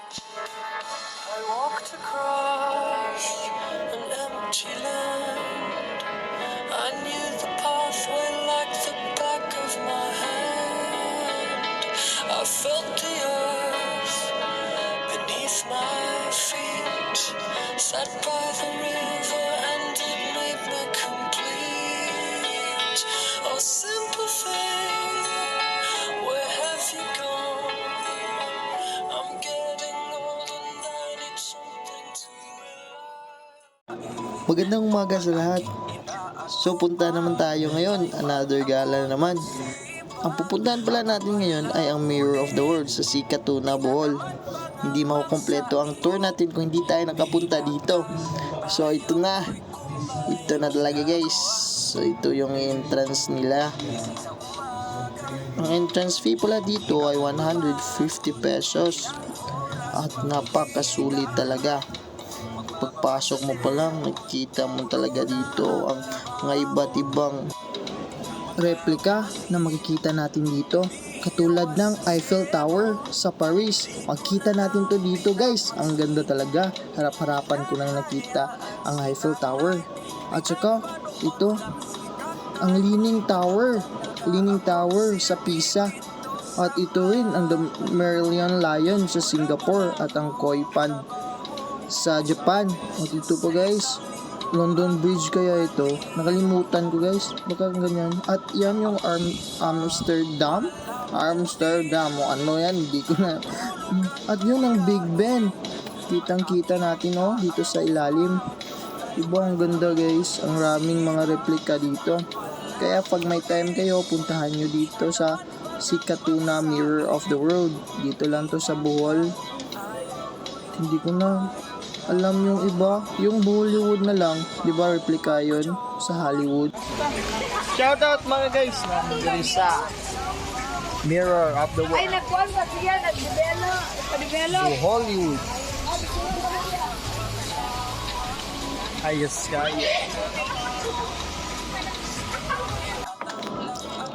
I walked across an empty land. I knew the pathway like the back of my hand. I felt the earth beneath my feet. Sat by the river and it made me complete. Oh, simple thing, where have you gone? I'm getting old and I need something to rely. Magandang umaga sa lahat. So punta naman tayo ngayon, another gala na naman. Ang pupuntahan pala natin ngayon ay ang Mirror of the World sa Sikat Tuna, Bohol. Hindi makukumpleto ang tour natin kung hindi tayo nakapunta dito. So ito na talaga guys. So ito yung entrance nila. Ang entrance fee pala dito ay 150 pesos. At napakasulit talaga. Pagpasok mo pa lang, nakikita mo talaga dito ang mga iba't ibang replika na makikita natin dito. Katulad ng Eiffel Tower sa Paris. Makikita natin to dito guys. Ang ganda talaga. Harap-harapan ko nang nakita ang Eiffel Tower. At saka ito, ang Leaning Tower. Leaning Tower sa Pisa. At ito rin ang The Marillion Lion sa Singapore at ang Koi Pond sa Japan. At ito pa guys, London Bridge kaya ito. Nakalimutan ko guys, baka ganyan. At yan yung Amsterdam. O ano yan, hindi ko na. At yun ang Big Ben. Kitang kita natin dito sa ilalim. Diba ang ganda guys, ang raming mga replika dito. Kaya pag may time kayo, puntahan nyo dito sa Sikat Tuna Mirror of the World. Dito lang to sa Bohol. Hindi ko na alam yung iba, yung Bollywood na lang, di ba replika yun sa Hollywood. Shoutout mga guys, nandito sa Mirror of the World. Ay, nagkuhan ba siya? Nag-develop? To Hollywood. Ayos kaya.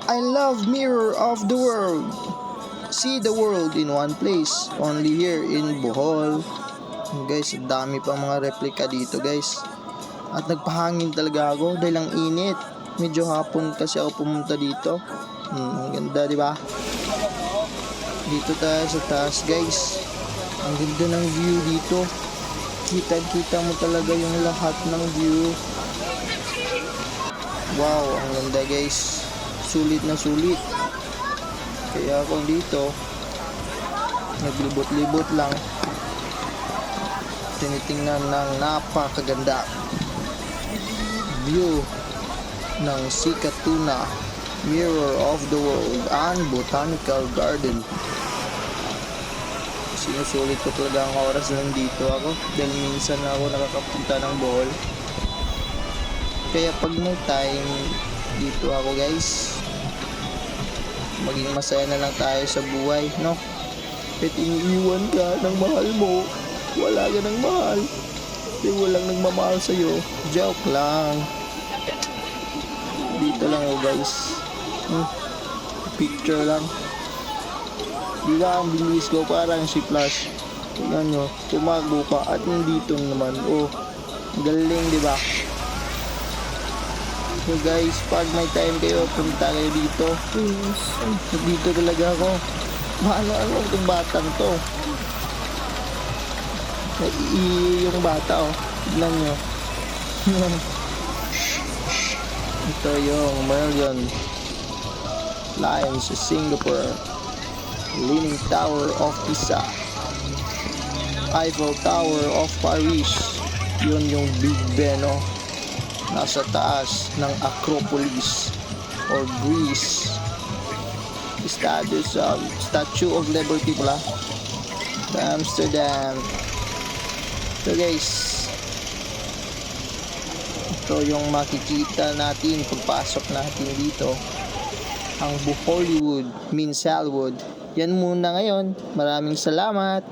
I love Mirror of the World. See the world in one place, only here in Bohol. Guys, dami pang mga replika dito guys. At nagpahangin talaga ako dahil ang init. Medyo hapon kasi ako pumunta dito. Ang ganda, di ba? Dito tayo sa taas guys. Ang ganda ng view dito. Kita mo talaga yung lahat ng view. Wow, ang ganda guys. Sulit na sulit. Kaya ako dito naglibot-libot lang, tinitingnan ng napakaganda view ng Sikat Tuna Mirror of the World and Botanical Garden. Sinusulit ko talaga ang oras na nandito ako dahil minsan ako nakakapunta ng Bohol. Kaya pag may time dito ako guys, maging masaya na lang tayo sa buhay, no? Kahit iniiwan ka ng mahal mo, wala ka ng mahal, di walang nagmamahal sa'yo. Joke lang. Dito lang guys. Picture lang. Di ba ang bilis ko parang si Flash? Tignan nyo, tumago pa at nandito naman. Galing, di ba? So guys, pag may time kayo, punta kayo dito. Dito talaga ako. Ano itong batang to? Yung bata tignan nyo. Ito yung Marillion Lion sa Singapore. Leaning Tower of Pisa. Eiffel Tower of Paris. Yun yung Big Ben nasa taas ng Acropolis or Greece. Statue of Liberty pala sa Amsterdam. So guys, ito yung makikita natin pagpasok natin dito. Ang Hollywood means Hollywood. Yan muna ngayon. Maraming salamat.